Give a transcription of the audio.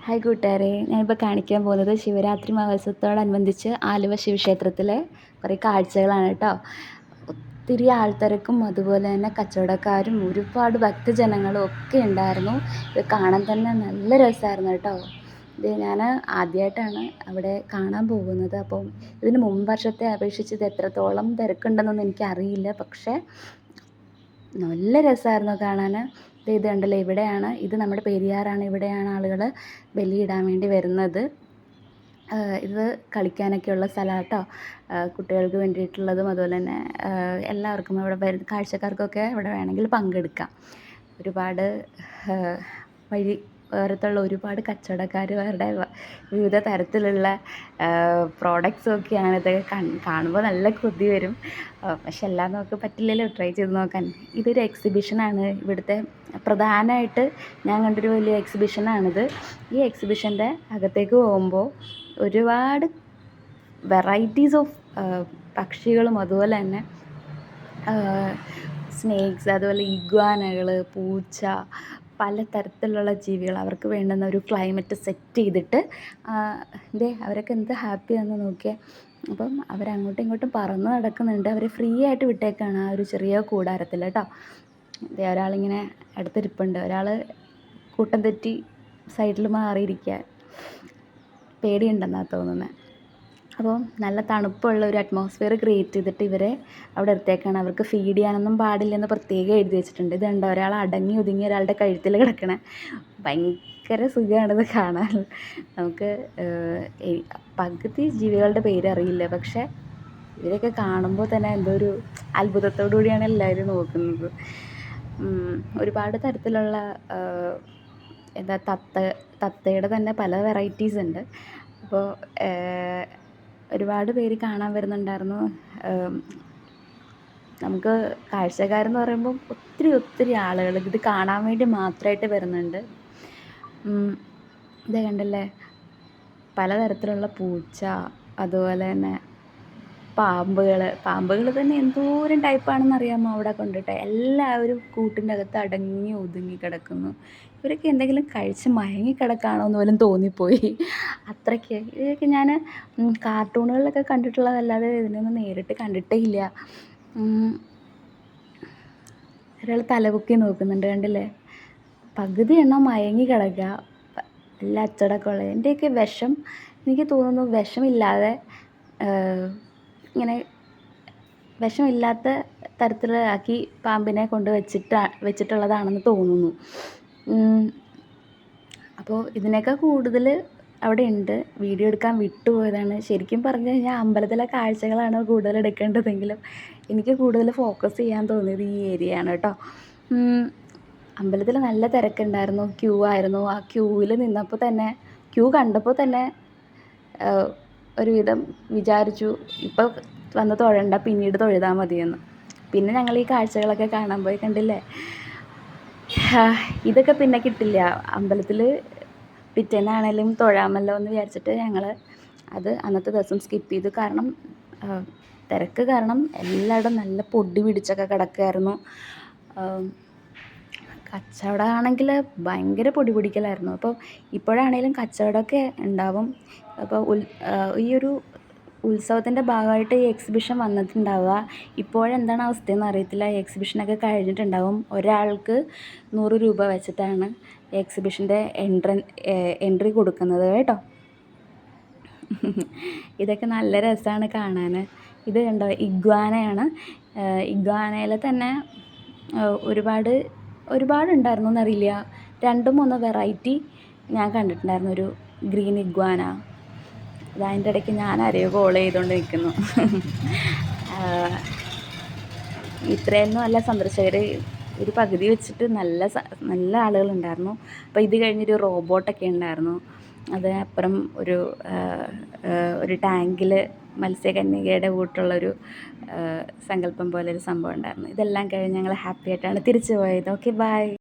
Hi കൂട്ടുകാരെ, ഞാനിപ്പോൾ കാണിക്കാൻ പോകുന്നത് ശിവരാത്രി മഹോത്സവത്തോടനുബന്ധിച്ച് ആലുവ ശിവക്ഷേത്രത്തിലെ കുറേ കാഴ്ചകളാണ് കേട്ടോ. ഒത്തിരി ആൾത്തിരക്കും അതുപോലെ തന്നെ കച്ചവടക്കാരും ഒരുപാട് ഭക്തജനങ്ങളും ഒക്കെ ഉണ്ടായിരുന്നു. ഇത് കാണാൻ തന്നെ നല്ല രസമായിരുന്നു കേട്ടോ. ഇത് ഞാൻ ആദ്യമായിട്ടാണ് അവിടെ കാണാൻ പോകുന്നത്. അപ്പം ഇതിന് മുമ്പ് വർഷത്തെ അപേക്ഷിച്ച് ഇത് എത്രത്തോളം തിരക്കുണ്ടെന്നൊന്നും എനിക്കറിയില്ല. പക്ഷേ നല്ല രസമായിരുന്നു കാണാൻ. ഇത് കണ്ടല്ലോ, ഇവിടെയാണ്, ഇത് നമ്മുടെ പെരിയാറാണ്. ഇവിടെയാണ് ആളുകൾ ബലിയിടാൻ വേണ്ടി വരുന്നത്. ഇത് കളിക്കാനൊക്കെയുള്ള സ്ഥലമാണ് കേട്ടോ. കുട്ടികൾക്ക് വേണ്ടിയിട്ടുള്ളതും അതുപോലെ തന്നെ എല്ലാവർക്കും ഇവിടെ കാഴ്ചക്കാർക്കൊക്കെ ഇവിടെ വേണമെങ്കിൽ പങ്കെടുക്കാം. ഒരുപാട് പുറത്തുള്ള ഒരുപാട് കച്ചവടക്കാർ അവരുടെ വിവിധ തരത്തിലുള്ള പ്രോഡക്റ്റ്സും ഒക്കെയാണ്. ഇതൊക്കെ കാണുമ്പോൾ നല്ല കൊതി വരും. പക്ഷെ എല്ലാം നമുക്ക് പറ്റില്ലല്ലോ ട്രൈ ചെയ്ത് നോക്കാൻ. ഇതൊരു എക്സിബിഷനാണ്. ഇവിടുത്തെ പ്രധാനമായിട്ട് ഞാൻ കണ്ടൊരു വലിയ എക്സിബിഷനാണിത്. ഈ എക്സിബിഷൻ്റെ അകത്തേക്ക് പോകുമ്പോൾ ഒരുപാട് വെറൈറ്റീസ് ഓഫ് പക്ഷികളും അതുപോലെ തന്നെ സ്നേക്സ്, അതുപോലെ ഇഗ്വാനകൾ, പൂച്ച, പലതരത്തിലുള്ള ജീവികൾ അവർക്ക് വേണ്ടുന്ന ഒരു ക്ലൈമറ്റ് സെറ്റ് ചെയ്തിട്ട് അവരൊക്കെ എന്ത് ഹാപ്പിയാണെന്ന് നോക്കിയേ. അപ്പം അവരങ്ങോട്ടും ഇങ്ങോട്ടും പറന്ന് നടക്കുന്നുണ്ട്. അവർ ഫ്രീ ആയിട്ട് വിട്ടേക്കാണ് ആ ഒരു ചെറിയ കൂടാരത്തിൽ കേട്ടോ. ഒരാളിങ്ങനെ അടുത്തിരിപ്പുണ്ട്. ഒരാൾ കൂട്ടം തെറ്റി സൈഡിൽ മാറിയിരിക്കുക, പേടിയുണ്ടെന്നാണ് തോന്നുന്നത്. അപ്പോൾ നല്ല തണുപ്പുള്ള ഒരു അറ്റ്മോസ്ഫിയർ ക്രിയേറ്റ് ചെയ്തിട്ട് ഇവരെ അവിടെ എടുത്തേക്കാണ്. അവർക്ക് ഫീഡ് ചെയ്യാനൊന്നും പാടില്ലെന്ന് പ്രത്യേകം എഴുതി വെച്ചിട്ടുണ്ട്. ഇത് കണ്ടോ, ഒരാൾ അടങ്ങി ഒതുങ്ങി ഒരാളുടെ കഴുത്തിൽ കിടക്കണേ. ഭയങ്കര സുഖമാണിത് കാണാൻ. നമുക്ക് പകുതി ജീവികളുടെ പേരറിയില്ല, പക്ഷേ ഇവരൊക്കെ കാണുമ്പോൾ തന്നെ എന്തോ ഒരു അത്ഭുതത്തോടു കൂടിയാണ് എല്ലാവരും നോക്കുന്നത്. ഒരുപാട് തരത്തിലുള്ള തത്തയുടെ തന്നെ പല വെറൈറ്റീസ് ഉണ്ട്. അപ്പോൾ ഒരുപാട് പേര് കാണാൻ വരുന്നുണ്ടായിരുന്നു. നമുക്ക് കാഴ്ചക്കാരെന്ന് പറയുമ്പം ഒത്തിരി ആളുകൾ ഇത് കാണാൻ വേണ്ടി മാത്രമായിട്ട് വരുന്നുണ്ട്. ഇത് കണ്ടല്ലേ, പലതരത്തിലുള്ള പൂച്ച, അതുപോലെ തന്നെ പാമ്പുകൾ തന്നെ എന്തോരം ടൈപ്പാണെന്ന് അറിയാമോ അവിടെ കൊണ്ടിട്ട്. എല്ലാവരും കൂട്ടിൻ്റെ അകത്ത് അടങ്ങി ഒതുങ്ങി കിടക്കുന്നു. ഇവരൊക്കെ എന്തെങ്കിലും കഴിച്ച് മയങ്ങി കിടക്കാണോ എന്ന് പോലും തോന്നിപ്പോയി. അത്രയ്ക്ക് ഇതൊക്കെ ഞാൻ കാർട്ടൂണുകളിലൊക്കെ കണ്ടിട്ടുള്ളതല്ലാതെ ഇതിനൊന്നും നേരിട്ട് കണ്ടിട്ടേ ഇല്ല. ഒരാൾ തലപൊക്കി നോക്കുന്നുണ്ട്, കണ്ടില്ലേ. പകുതി എണ്ണം മയങ്ങി കിടക്കുക, എല്ലാ അച്ചടക്കമുള്ള. എൻ്റെയൊക്കെ വിഷം, എനിക്ക് തോന്നുന്നു വിഷമില്ലാതെ ഇങ്ങനെ വിഷമില്ലാത്ത തരത്തിലാക്കി പാമ്പിനെ കൊണ്ട് വെച്ചിട്ടുള്ളതാണെന്ന് തോന്നുന്നു. അപ്പോൾ ഇതിനേക്കാൾ കൂടുതൽ അവിടെ ഉണ്ട്. വീഡിയോ എടുക്കാൻ വിട്ടുപോയതാണ്. ശരിക്കും പറഞ്ഞു കഴിഞ്ഞാൽ അമ്പലത്തിലെ കാഴ്ചകളാണ് കൂടുതൽ എടുക്കേണ്ടതെങ്കിലും എനിക്ക് കൂടുതൽ ഫോക്കസ് ചെയ്യാൻ തോന്നിയത് ഈ ഏരിയയാണ് കേട്ടോ. അമ്പലത്തിൽ നല്ല തിരക്കുണ്ടായിരുന്നു, ക്യൂ ആയിരുന്നു. ആ ക്യൂവിൽ നിന്നപ്പോൾ തന്നെ, ക്യൂ കണ്ടപ്പോൾ തന്നെ ഒരുവിധം വിചാരിച്ചു ഇപ്പോൾ വന്ന് തൊഴണ്ട, പിന്നീട് തൊഴുതാൽ മതിയെന്ന്. പിന്നെ ഞങ്ങൾ ഈ കാഴ്ചകളൊക്കെ കാണാൻ പോയി. കണ്ടില്ലേ, ഇതൊക്കെ പിന്നെ കിട്ടില്ല. അമ്പലത്തിൽ പിറ്റേന്നാണേലും തൊഴാമല്ലോ എന്ന് വിചാരിച്ചിട്ട് ഞങ്ങൾ അത് അന്നത്തെ ദിവസം സ്കിപ്പ് ചെയ്തു. കാരണം തിരക്ക് കാരണം എല്ലായിടും നല്ല പൊടി പിടിച്ചൊക്കെ കിടക്കുമായിരുന്നു. കച്ചവടമാണെങ്കിൽ ഭയങ്കര പൊടി പിടിക്കലായിരുന്നു. അപ്പോൾ ഇപ്പോഴാണേലും കച്ചവടമൊക്കെ ഉണ്ടാവും. അപ്പോൾ ഈ ഒരു ഉത്സവത്തിൻ്റെ ഭാഗമായിട്ട് ഈ എക്സിബിഷൻ വന്നിട്ടുണ്ടാവുക. ഇപ്പോഴെന്താണ് അവസ്ഥയെന്ന് അറിയത്തില്ല. ഈ എക്സിബിഷനൊക്കെ കഴിഞ്ഞിട്ടുണ്ടാവും. ഒരാൾക്ക് 100 രൂപ വെച്ചിട്ടാണ് എക്സിബിഷൻ്റെ എൻട്രി കൊടുക്കുന്നത് കേട്ടോ. ഇതൊക്കെ നല്ല രസമാണ് കാണാൻ. ഇത് കണ്ടോ, ഇഗ്വാനയാണ്. ഇഗ്വാനയിൽ തന്നെ ഒരുപാടുണ്ടായിരുന്നു എന്നറിയില്ല. 2-3 വെറൈറ്റി ഞാൻ കണ്ടിട്ടുണ്ടായിരുന്നു. ഒരു ഗ്രീൻ ഇഗ്വാന, അതിൻ്റെ ഇടയ്ക്ക് ഞാൻ ആരെയോ കോൾ ചെയ്തുകൊണ്ട് നിൽക്കുന്നു. ഇത്രയൊന്നും അല്ല സന്ദർശകർ, ഒരു പകുതി വെച്ചിട്ട് നല്ല ആളുകളുണ്ടായിരുന്നു. അപ്പോൾ ഇത് കഴിഞ്ഞൊരു റോബോട്ടൊക്കെ ഉണ്ടായിരുന്നു. അത് അപ്പുറം ഒരു ടാങ്കിൽ മത്സ്യകന്യകയുടെ കൂട്ടുള്ളൊരു സങ്കല്പം പോലെ ഒരു സംഭവം ഉണ്ടായിരുന്നു. ഇതെല്ലാം കഴിഞ്ഞ് ഞങ്ങൾ ഹാപ്പി ആയിട്ടാണ് തിരിച്ചു പോയത്. Okay, by.